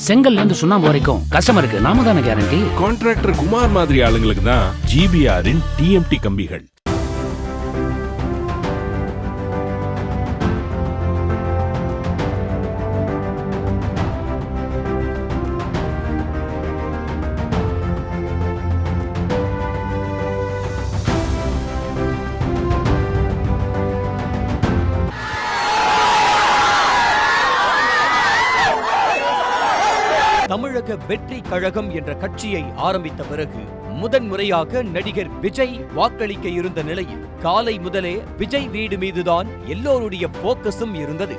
செங்கல்ல இருந்து சுண்ணாம்பு வரைக்கும் கஸ்டமருக்கு நாம தானே கேரண்டி. கான்ட்ராக்டர் குமார் மாதிரி ஆளுங்களுக்கு தான் ஜிபிஆரின் டிஎம்டி கம்பிகள். தமிழக வெற்றி கழகம் என்ற கட்சியை ஆரம்பித்த பிறகு முதன்முறையாக நடிகர் விஜய் வாக்களிக்க இருந்த நிலையில் காலை முதலே விஜய் வீடு மீதுதான் எல்லோருடைய போக்கஸும் இருந்தது.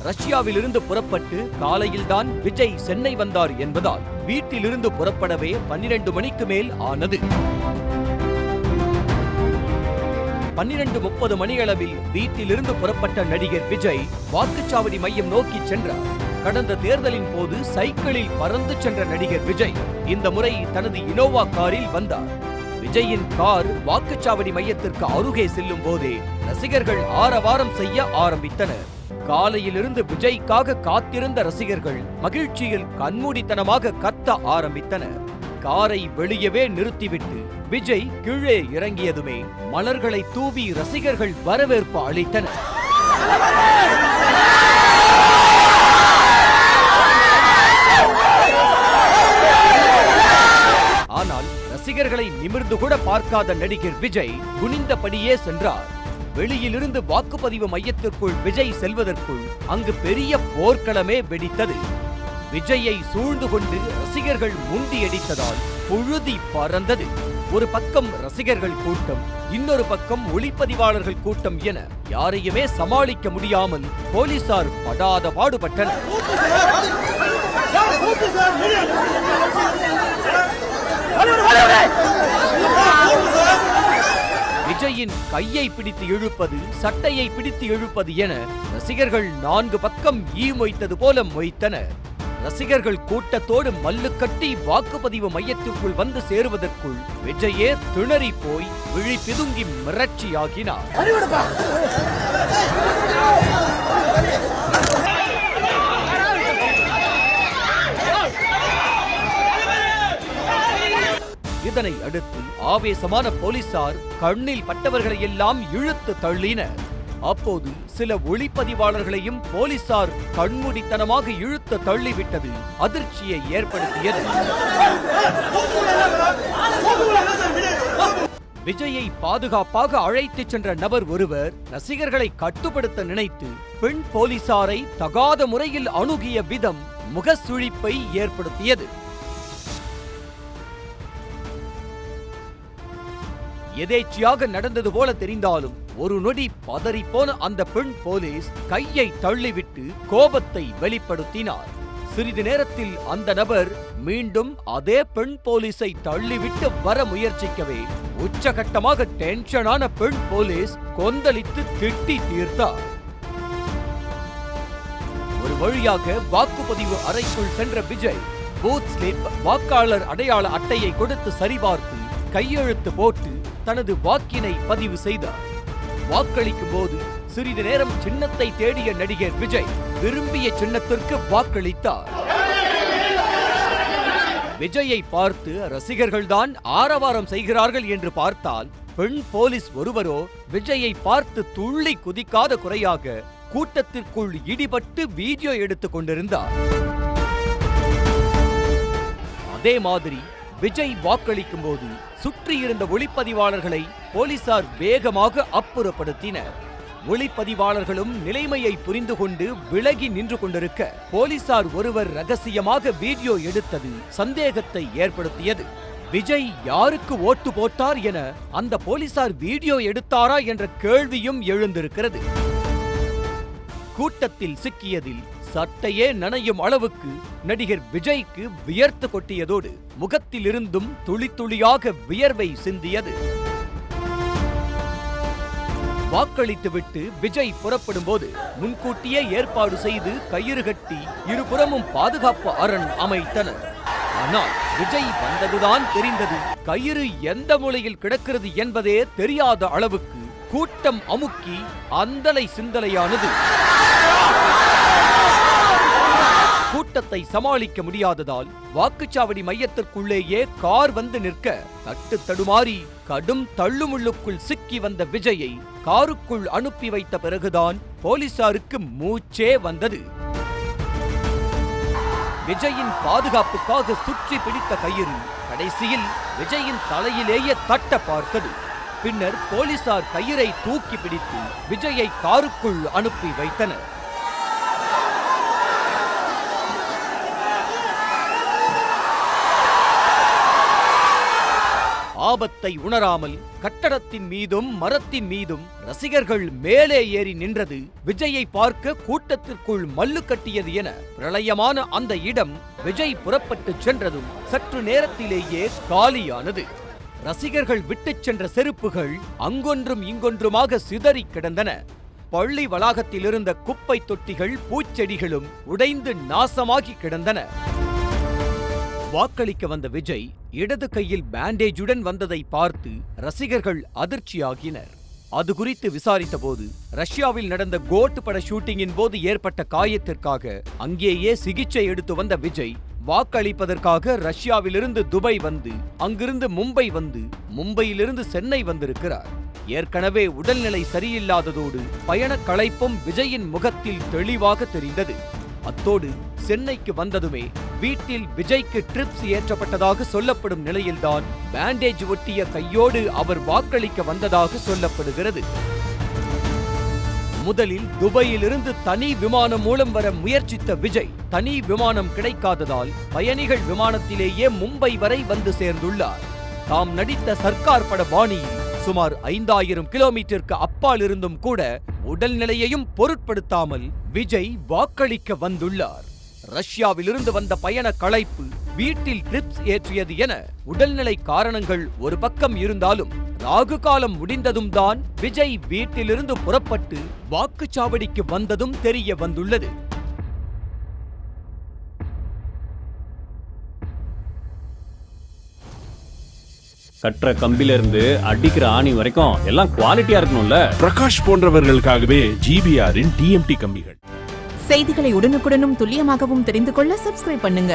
ரஷ்யாவிலிருந்து புறப்பட்டு காலையில்தான் விஜய் சென்னை வந்தார் என்பதால் வீட்டிலிருந்து புறப்படவே 12 மணிக்கு மேல் ஆனது. 12:30 மணியளவில் வீட்டிலிருந்து புறப்பட்ட நடிகர் விஜய் வாக்குச்சாவடி மையம் நோக்கி சென்றார். கடந்த தேர்தலின் போது சைக்கிளில் பறந்து சென்ற நடிகர் விஜய் இந்த முறை தனது இனோவா காரில் வந்தார். விஜயின் கார் வாக்குச்சாவடி மையத்திற்கு அருகே செல்லும் போதே ரசிகர்கள் ஆரவாரம் செய்ய ஆரம்பித்தனர். காலையிலிருந்து விஜய்க்காக காத்திருந்த ரசிகர்கள் மகிழ்ச்சியில் கண்மூடித்தனமாக கத்த ஆரம்பித்தனர். காரை வெளியவே நிறுத்திவிட்டு விஜய் கீழே இறங்கியதுமே மலர்களை தூவி ரசிகர்கள் வரவேற்பு அளித்தனர். ஆனால் ரசிகர்களை நிமிர்ந்து கூட பார்க்காத நடிகர் விஜய் குனிந்தபடியே சென்றார். வெளியிலிருந்து வாக்குப்பதிவு மையத்திற்குள் விஜய் செல்வதற்குள் அங்கு பெரிய போர்க்களமே வெடித்தது. விஜயை சூழ்ந்து கொண்டு ரசிகர்கள் முண்டியடித்ததால் புழுதி பறந்தது. ஒரு பக்கம் ரசிகர்கள் கூட்டம், இன்னொரு பக்கம் ஒளிப்பதிவாளர்கள் கூட்டம் என யாரையுமே சமாளிக்க முடியாமல் போலீசார் படாத பாடுபட்டனர். விஜயின் கையை பிடித்து இழுப்பது, சட்டையை பிடித்து இழுப்பது என ரசிகர்கள் 4 பக்கம் ஈ மொய்த்தது போல மொய்த்தனர். ரசிகர்கள் கூட்டத்தோடு மல்லு கட்டி வாக்குப்பதிவு மையத்திற்குள் வந்து சேருவதற்குள் விஜயே திணறி போய் விழி பிதுங்கி மிரட்சியாகினார். இதனை அடுத்து ஆவேசமான போலீசார் கண்ணில் பட்டவர்களை எல்லாம் இழுத்து தள்ளினர். அப்போது சில ஒளிப்பதிவாளர்களையும் போலீசார் கண்மூடித்தனமாக இழுத்து தள்ளிவிட்டது அதிர்ச்சியை ஏற்படுத்தியது. விஜயை பாதுகாப்பாக அழைத்துச் சென்ற நபர் ஒருவர் ரசிகர்களை கட்டுப்படுத்த நினைத்து பெண் போலீசாரை தகாத முறையில் அணுகிய விதம் முகசுழிப்பை ஏற்படுத்தியது. எதேச்சியாக நடந்தது போல தெரிந்தாலும் ஒரு நொடி பதறிப்போன அந்த பெண் போலீஸ் கையை தள்ளிவிட்டு கோபத்தை வெளிப்படுத்தினார். சிறிது நேரத்தில் அந்த நபர் மீண்டும் அதே பெண் போலீஸை தள்ளிவிட்டு வர முயற்சிக்கவே உச்சகட்டமாக டென்ஷனான பெண் போலீஸ் கொந்தளித்து திட்டி தீர்த்தார். ஒரு வழியாக வாக்குப்பதிவு அறைக்குள் சென்ற விஜய் பூத் ஸ்லிப், வாக்காளர் அடையாள அட்டையை கொடுத்து சரிபார்த்து கையெழுத்து போட்டு தனது வாக்கினை பதிவு செய்தார். வாக்களிக்கும் போது சிறிது நேரம் சின்னத்தை தேடிய நடிகர் விஜய் விரும்பிய சின்னத்திற்கு வாக்களித்தார். விஜயை பார்த்து ரசிகர்கள்தான் ஆரவாரம் செய்கிறார்கள் என்று பார்த்தால், பெண் போலீஸ் ஒருவரோ விஜயை பார்த்து துள்ளி குதிக்காத குறையாக கூட்டத்திற்குள் இடிபட்டு வீடியோ எடுத்துக் கொண்டிருந்தார். அதே மாதிரி விஜய் வாக்களிக்கும் போது சுற்றியிருந்த ஒளிப்பதிவாளர்களை போலீசார் வேகமாக அப்புறப்படுத்தினர். ஒளிப்பதிவாளர்களும் நிலைமையை புரிந்து கொண்டு விலகி நின்று கொண்டிருக்க போலீசார் ஒருவர் ரகசியமாக வீடியோ எடுத்தது சந்தேகத்தை ஏற்படுத்தியது. விஜய் யாருக்கு ஓட்டு போட்டார் என அந்த போலீசார் வீடியோ எடுத்தாரா என்ற கேள்வியும் எழுந்திருக்கிறது. கூட்டத்தில் சிக்கியதில் சட்டையே நனையும் அளவுக்கு நடிகர் விஜய்க்கு வியர்த்து கொட்டியதோடு முகத்திலிருந்தும் துளி துளியாக வியர்வை சிந்தியது. வாக்களித்துவிட்டு விஜய் புறப்படும் போது முன்கூட்டியே ஏற்பாடு செய்து கயிறு கட்டி இருபுறமும் பாதுகாப்பு அரண் அமைத்தனர். ஆனால் விஜய் வந்ததுதான் தெரிந்தது, கயிறு எந்த மூலையில் கிடக்கிறது என்பதே தெரியாத அளவுக்கு கூட்டம் அமுக்கி அந்தலை சிந்தலையானது. கூட்டத்தை சமாளிக்க முடியாததால் வாக்குச்சாவடி மையத்திற்குள்ளேயே கார் வந்து நிற்க தட்டு தடுமாறி கடும் தள்ளுமுள்ளுக்குள் சிக்கி வந்த விஜயை காருக்குள் அனுப்பி வைத்த பிறகுதான் போலீசாருக்கு மூச்சே வந்தது. விஜயின் பாதுகாப்புக்காக சுற்றி பிடித்த கயிறு கடைசியில் விஜயின் தலையிலேயே தட்ட பார்த்தது. பின்னர் போலீசார் கயிறை தூக்கி பிடித்து விஜயை காருக்குள் அனுப்பி வைத்தனர். ஆபத்தை உணராமல் கட்டடத்தின் மீதும் மரத்தின் மீதும் ரசிகர்கள் மேலே ஏறி நின்றது விஜயை பார்க்க கூட்டத்திற்குள் மல்லு கட்டியது என பிரளயமான அந்த இடம் விஜய் புறப்பட்டு சென்றதும் சற்று நேரத்திலேயே காலியானது. ரசிகர்கள் விட்டுச் சென்ற செருப்புகள் அங்கொன்றும் இங்கொன்றுமாக சிதறி கிடந்தன. பள்ளி வளாகத்தில் இருந்த குப்பை தொட்டிகள் பூச்செடிகளும் உடைந்து நாசமாகி கிடந்தன. வாக்களிக்க வந்த விஜய் இடது கையில் பேண்டேஜுடன் வந்ததை பார்த்து ரசிகர்கள் அதிர்ச்சியாகினர். அது குறித்து விசாரித்த போது ரஷ்யாவில் நடந்த கோட் பட ஷூட்டிங்கின் போது ஏற்பட்ட காயத்திற்காக அங்கேயே சிகிச்சை எடுத்து வந்த விஜய் வாக்களிப்பதற்காக ரஷ்யாவிலிருந்து துபாய் வந்து அங்கிருந்து மும்பை வந்து மும்பையிலிருந்து சென்னை வந்திருக்கிறார். ஏற்கனவே உடல்நிலை சரியில்லாததோடு பயணக் களைப்பும் விஜயின் முகத்தில் தெளிவாக தெரிந்தது. அத்தோடு சென்னைக்கு வந்ததுமே வீட்டில் விஜய்க்கு ட்ரிப்ஸ் ஏற்றப்பட்டதாக சொல்லப்படும் நிலையில்தான் பேண்டேஜ் ஒட்டிய கையோடு அவர் வாக்களிக்க வந்ததாக சொல்லப்படுகிறது. முதலில் துபாயிலிருந்து தனி விமானம் மூலம் வர முயற்சித்த விஜய் தனி விமானம் கிடைக்காததால் பயணிகள் விமானத்திலேயே மும்பை வரை வந்து சேர்ந்துள்ளார். தாம் நடித்த சர்க்கார் பட பாணியில் சுமார் 5000 கிலோமீட்டருக்கு அப்பால் இருந்தும் கூட உடல்நிலையையும் பொருட்படுத்தாமல் விஜய் வாக்களிக்க வந்துள்ளார். ரஷ்யாவிலிருந்து வந்த பயண களைப்பு, வீட்டில் ட்ரிப்ஸ் ஏற்றியது என உடல்நிலை காரணங்கள் ஒரு பக்கம் இருந்தாலும் ராகு காலம் முடிந்ததும் தான் விஜய் வீட்டிலிருந்து புறப்பட்டு வாக்குச்சாவடிக்கு வந்ததும் தெரிய வந்துள்ளது. கட்டுற கம்பில இருந்து அடிக்கிற ஆணி வரைக்கும் எல்லாம் குவாலிட்டியா இருக்கணும்ல. பிரகாஷ் போன்றவர்களுக்காகவே ஜிபிஆரின் டிஎம்டி கம்பிகள். செய்திகளை உடனுக்குடனும் துல்லியமாகவும் தெரிந்து கொள்ள சப்ஸ்கிரைப் பண்ணுங்க.